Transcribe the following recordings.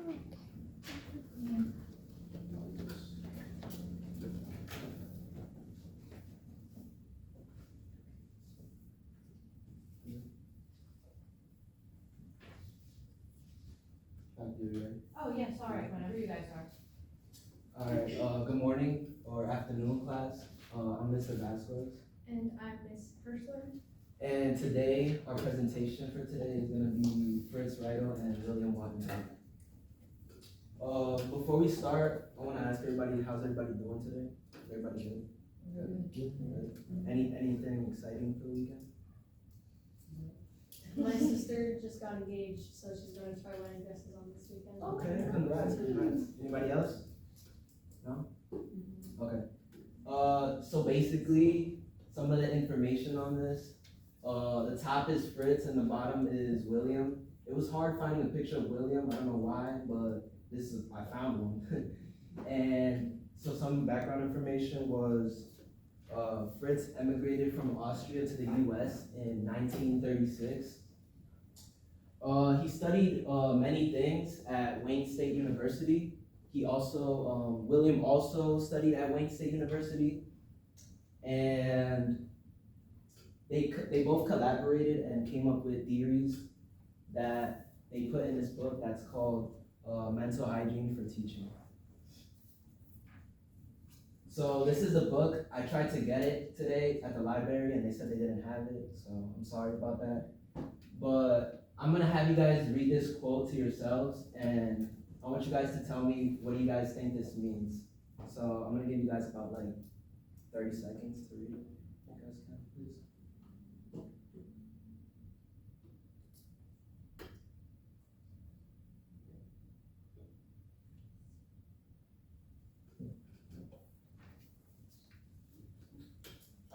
Oh, yeah, sorry, whenever you guys are. Alright, good morning or afternoon class. I'm Mr. Vasquez. And I'm Miss Hirschler. And today, our presentation for today is gonna be Fritz Reidel and William Wattenberg. Before we start, I wanna ask everybody, how's everybody doing today? Everybody good? Good. Anything exciting for the weekend? My sister just got engaged, so she's gonna try wearing dresses on this weekend. Okay, congrats. Anybody else? No? Okay. So basically, some of the information on this, the top is Fritz and the bottom is William. It was hard finding a picture of William, I don't know why, but I found one. And so some background information was, Fritz emigrated from Austria to the US in 1936. He studied many things at Wayne State University. William also studied at Wayne State University, and they both collaborated and came up with theories that they put in this book that's called Mental Hygiene for Teaching. So this is the book. I tried to get it today at the library and they said they didn't have it, so I'm sorry about that. But I'm gonna have you guys read this quote to yourselves, and I want you guys to tell me what do you guys think this means. So I'm gonna give you guys about like 30 seconds to read it. You guys can, please.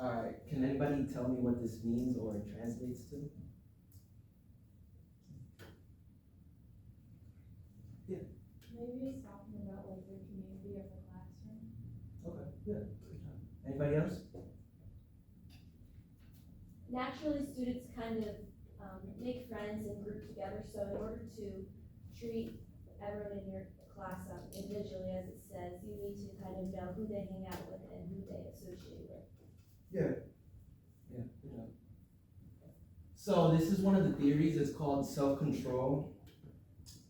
All right, can anybody tell me what this means or it translates to? Maybe it's talking about like your community or the classroom. Okay, yeah, good job. Anybody else? Naturally, students kind of make friends and group together, so in order to treat everyone in your class individually, as it says, you need to kind of know who they hang out with and who they associate with. Yeah, good job. So this is one of the theories, it's called self-control.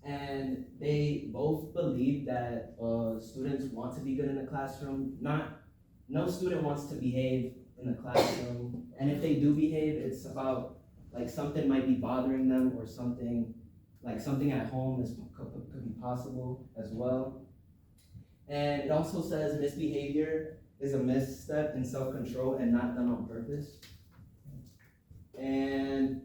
And they both believe that students want to be good in the classroom. No student wants to behave in the classroom. And if they do behave, it's about like something might be bothering them or something at home could be possible as well. And it also says misbehavior is a misstep in self-control and not done on purpose. And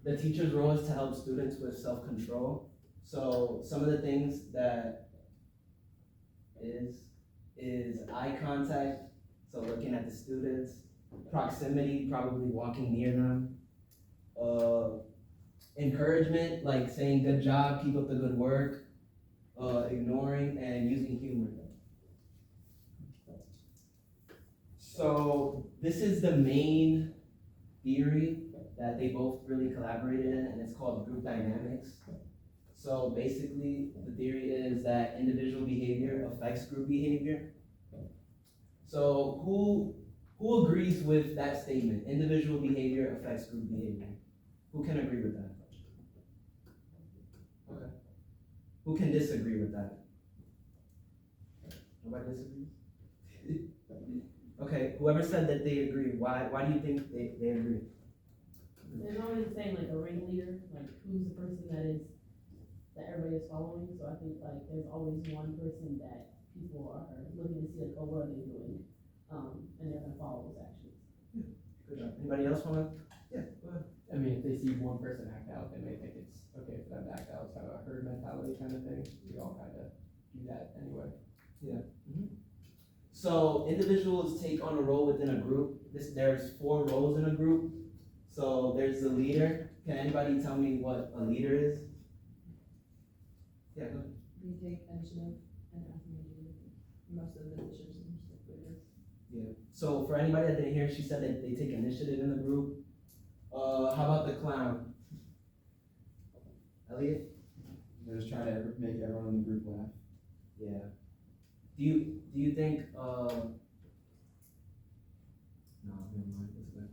the teacher's role is to help students with self-control. So some of the things that is eye contact, so looking at the students, proximity, probably walking near them, encouragement, like saying good job, keep up the good work, ignoring, and using humor. So this is the main theory that they both really collaborated in, and it's called group dynamics. So basically, the theory is that individual behavior affects group behavior. So who agrees with that statement? Individual behavior affects group behavior. Who can agree with that? Okay. Who can disagree with that? Nobody disagrees? Okay, whoever said that they agree, why do you think they agree? There's always saying like a ringleader, like who's the person that everybody is following. So I think like there's always one person that people are looking to see like, oh, what are they doing? And they're gonna follow those actions. Good job. Anybody else wanna? Yeah, go ahead. I mean, if they see one person act out, they may think it's okay for them to act out. It's kind of a herd mentality kind of thing. We all kind of do that anyway. Yeah. Mm-hmm. So individuals take on a role within a group. There's 4 roles in a group. So there's the leader. Can anybody tell me what a leader is? Yeah, go ahead. They take initiative and most of the decisions leaders. Yeah. So for anybody that didn't hear, she said that they take initiative in the group. How about the clown? Elliot? They're just trying to make everyone in the group laugh. Yeah. Do you think, no, never mind, that's good.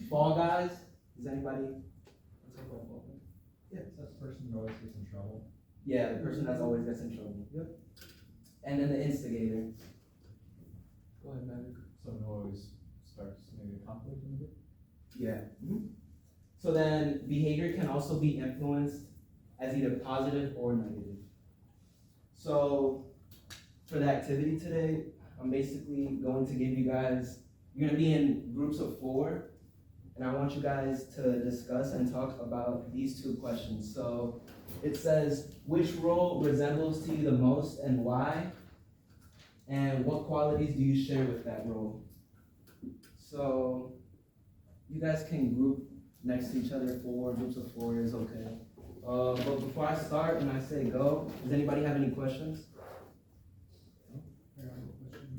Fall Guys, does anybody? Let's talk about Fall Guys. Yeah, it's that person who always gets in trouble. Yeah, the person that's always gets in trouble. Yep. And then the instigator. Go ahead, Maverick. Someone who always starts maybe a conflict in the group. Yeah. So then behavior can also be influenced as either positive or negative. So for the activity today, I'm basically going to give you guys, you're gonna be in groups of 4, and I want you guys to discuss and talk about these 2 questions. So it says, which role resembles to you the most and why? And what qualities do you share with that role? So you guys can group next to each other, 4 groups of 4 is okay. But before I start, when I say go, does anybody have any questions?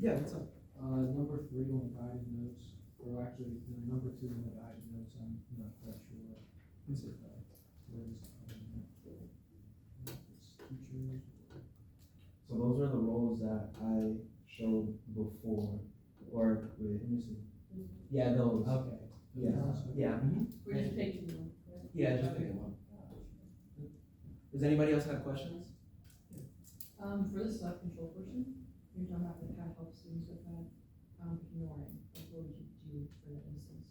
Yeah, what's up? Number 3 on the guided notes, or actually, number 2 on the guided notes, I'm not quite sure. Is it, where is it? It's teachers. So those are the roles that I showed before, or wait, let me see. Yeah, those. Okay. Yeah. We're just picking one. Yeah, just pick one. Does anybody else have questions? For the self-control portion, you're talking about like how to help students with that, ignoring, like what would you do for that instance?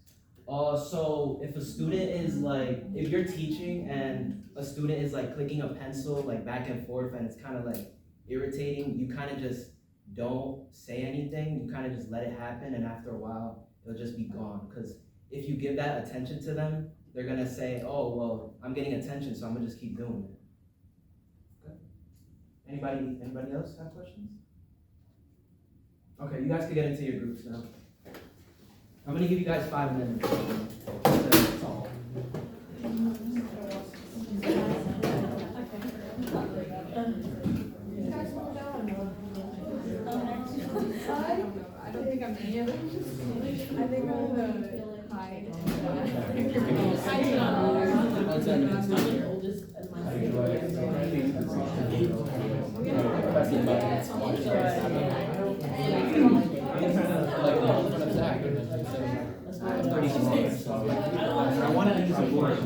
So if a student is like, if you're teaching and a student is like clicking a pencil like back and forth and it's kind of like irritating, you kind of just don't say anything, you kind of just let it happen, and after a while, it'll just be gone. Because if you give that attention to them, they're gonna say, oh, well, I'm getting attention, so I'm gonna just keep doing it. Okay. Anybody else have questions? Okay, you guys can get into your groups now. I'm gonna give you guys 5 minutes. That's all. I don't think I'm any of them. I think I'm the hide. I'm the oldest and my I wanted to use a word.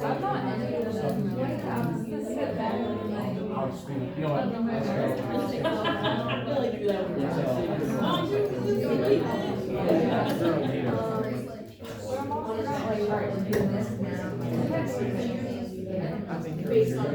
I'm not any of them. You know what? Based on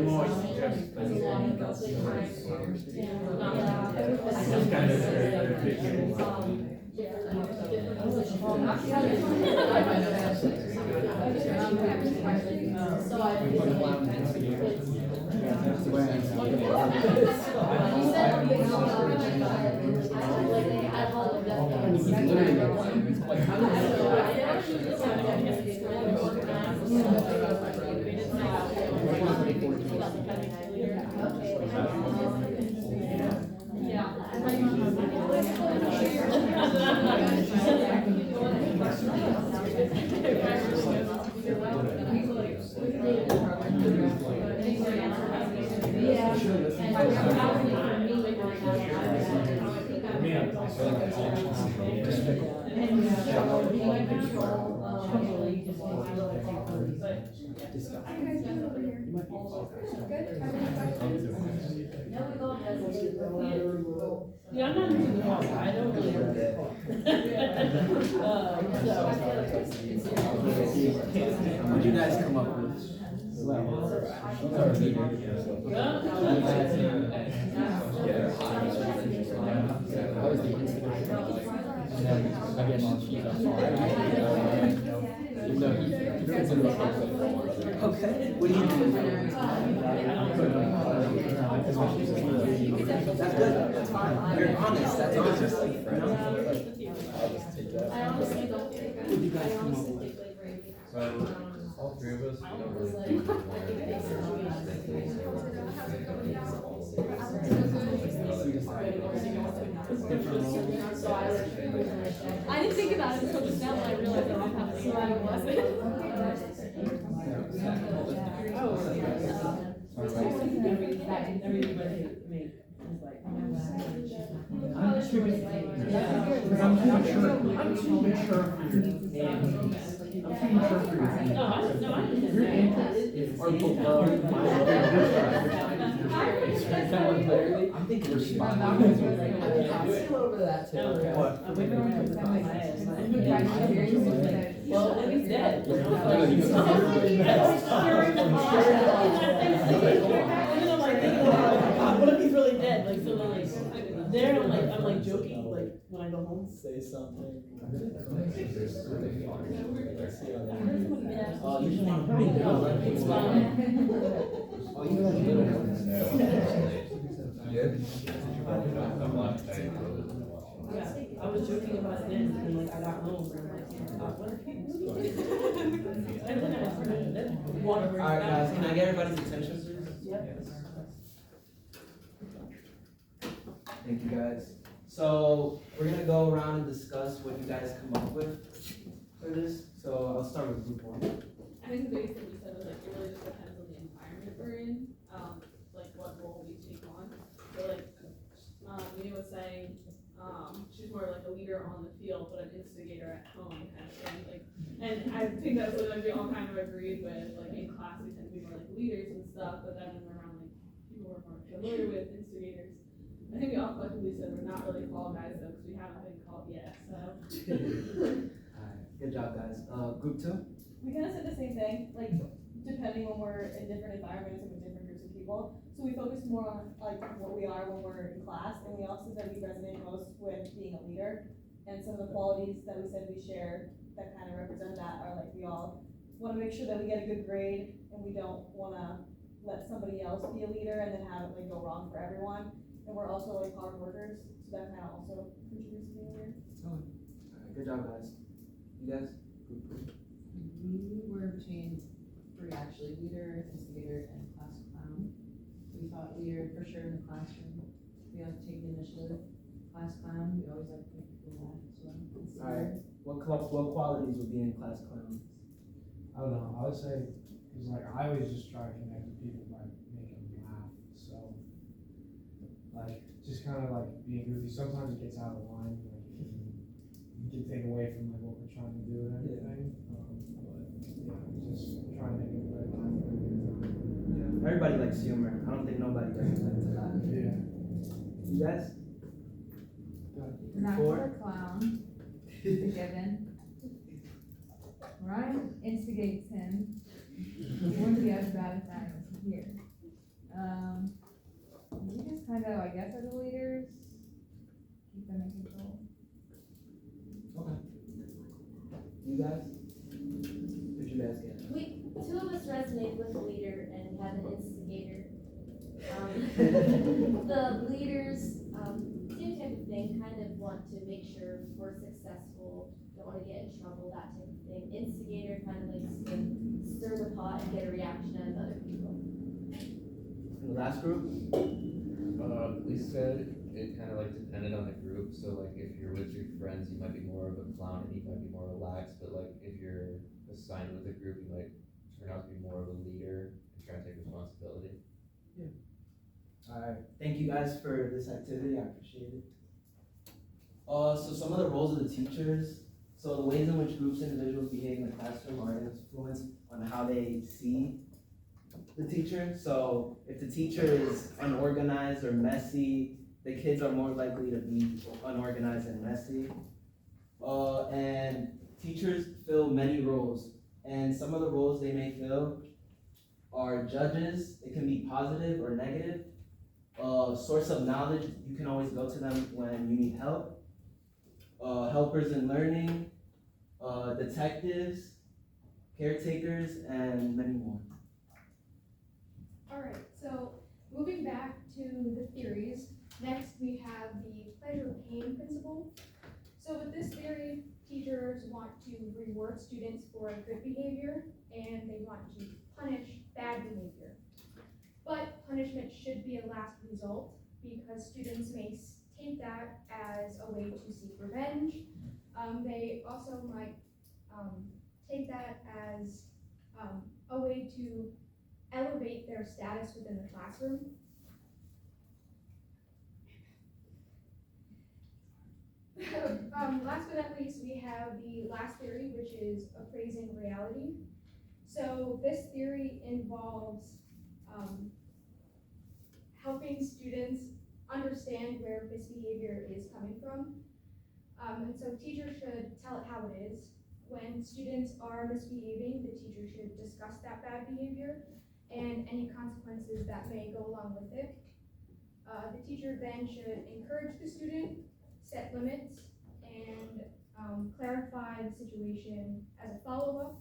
Yeah, I'm not into the ball, I don't really. What'd you guys come up with? Okay, what do you do? That's good, that's fine. You're honest, that's honest. I honestly don't think What did you guys come up with? So, all 3 of us, we don't really think I didn't think about it until just now when I realized I didn't have a slide. Because I'm too mature for your antics. I'm too mature for your No, I didn't. Your antics are below my I'm thinking we're spot I'm on. a little bit of that too. Okay. What? I'm waiting for him to come my ass. Well, Well, he's dead. What if he's really dead? Like, so like, there, I'm like joking, like, when I go home. Say something. Oh, you should Oh, you like little ones. I was joking about it then, and like, I got home, and I'm like, what are people doing? And then I started, water. Alright guys, can I get everybody's attention please? Yep. Thank you guys. So we're gonna go around and discuss what you guys come up with for this. So I'll start with group one. I think the biggest thing we said was like, it really just depends on the environment we're in, like what role we take on. So like, Mia was saying, she's more like a leader on the field, but an instigator at home kind of thing, like, and I think that's what like, we all kind of agreed with, like in class we tend to be more like leaders and stuff, but then when we're around like people who are more familiar with instigators, I think we all collectively said we're not really fall guys though, because we haven't been called yet, so. Alright, good job guys. Group two? We kind of said the same thing, like, depending when we're in different environments and with different groups of people. So we focus more on, like, what we are when we're in class, and we also said we resonate most with being a leader. And some of the qualities that we said we share that kind of represent that are like, we all want to make sure that we get a good grade, and we don't want to let somebody else be a leader and then have it, like, go wrong for everyone. And we're also, like, hard workers, so that kind of also contributes to being a leader. Alright, good job guys. You guys? Group three. We were between three actually, leader, instigator, and class clown. We thought leader for sure in the classroom. We have to take the initiative. Class clown, we always like to make people laugh, so instigator. Alright. What qualities would be in class clown? I don't know, I would say, cause like, I always just try to connect with people by making them laugh, so. Like, just kind of like being goofy, sometimes it gets out of line, like, you can take away from like what we're trying to do and everything. But, yeah, just trying to make everybody laugh every time. Everybody likes humor. I don't think nobody doesn't like to laugh. Yeah. You guys? Not Four. for a clown, given. Ryan instigates him. He wouldn't be as bad as I was here. We just kind of, I guess, are the leaders. Keep them in control. Okay. You guys? Who'd you guys get? Two of us resonate with the leader and have an instigator. The leaders, same type of thing, kind of want to make sure we're successful, don't want to get in trouble, that type of thing. Instigator kind of likes to stir the pot and get a reaction out of other people. In the last group? Lisa said it kind of like depended on the group, so like if you're with your friends, you might be more of a clown and you might be more relaxed, but like if you're assigned with a group, you might turn out to be more of a leader and try and take responsibility. Alright, thank you guys for this activity, I appreciate it. So some of the roles of the teachers, so the ways in which groups and individuals behave in the classroom are influenced on how they see the teacher. So if the teacher is unorganized or messy, the kids are more likely to be unorganized and messy. And teachers fill many roles, and some of the roles they may fill are judges. It can be positive or negative. Source of knowledge, you can always go to them when you need help. Helpers in learning, detectives, caretakers, and many more. Alright, so moving back to the theories, next we have the pleasure of pain principle. So with this theory, teachers want to reward students for good behavior, and they want to punish bad behavior. But punishment should be a last result, because students may take that as a way to seek revenge. They also might take that as a way to elevate their status within the classroom. Last but not least, we have the last theory, which is appraising reality. So this theory involves helping students understand where misbehavior is coming from. And so teachers should tell it how it is. When students are misbehaving, the teacher should discuss that bad behavior and any consequences that may go along with it. The teacher then should encourage the student, set limits, and clarify the situation as a follow-up.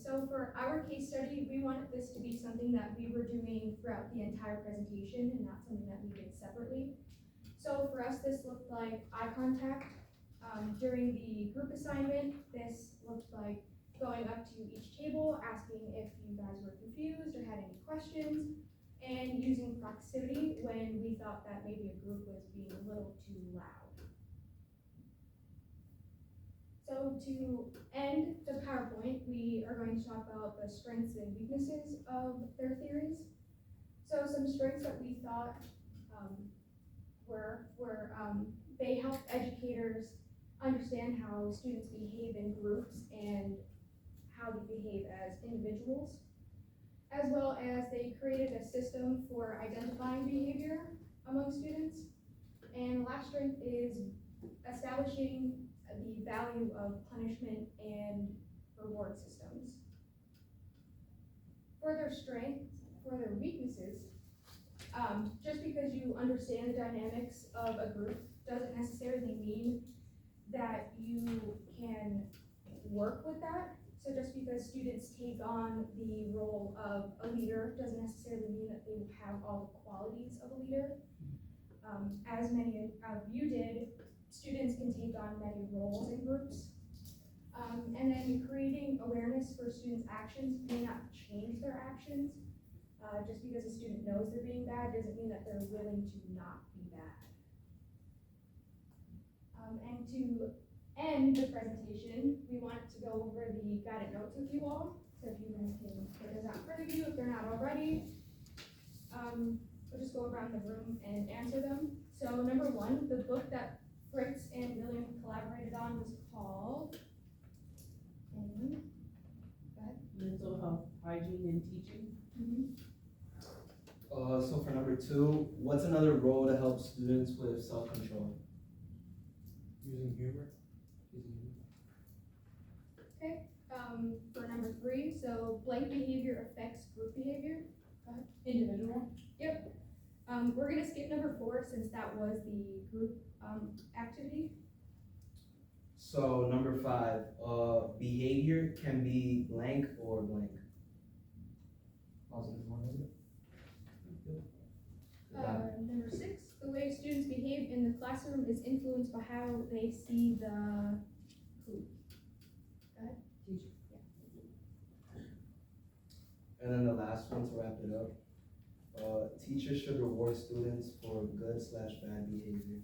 So for our case study, we wanted this to be something that we were doing throughout the entire presentation and not something that we did separately. So for us, this looked like eye contact. During the group assignment, this looked like going up to each table, asking if you guys were confused or had any questions, and using proximity when we thought that maybe a group was being a little too loud. So to end the PowerPoint, we are going to talk about the strengths and weaknesses of their theories. So some strengths that we thought were they help educators understand how students behave in groups and how they behave as individuals, as well as they created a system for identifying behavior among students. And last strength is establishing the value of punishment and reward systems. For their strengths, for their weaknesses, just because you understand the dynamics of a group doesn't necessarily mean that you can work with that. So just because students take on the role of a leader doesn't necessarily mean that they have all the qualities of a leader. As many of you did, students can take on many roles in groups. And then creating awareness for students' actions may not change their actions. Just because a student knows they're being bad doesn't mean that they're willing to not be bad. And to end the presentation, we wanted to go over the guided notes with you all. So if you guys can put those out in front of you if they're not already. We'll just go around the room and answer them. So number one, the book that Fritz and William collaborated on was called Mental health, hygiene, and teaching. So for number 2, what's another role to help students with self-control? Using humor. For number 3, so blank behavior affects group behavior. Individual. Yep. We're gonna skip number 4 since that was the group activity. So number 5, behavior can be blank or blank. Positive or negative? Number 6, the way students behave in the classroom is influenced by how they see the Teacher. And then the last one to wrap it up, teachers should reward students for good/bad behavior.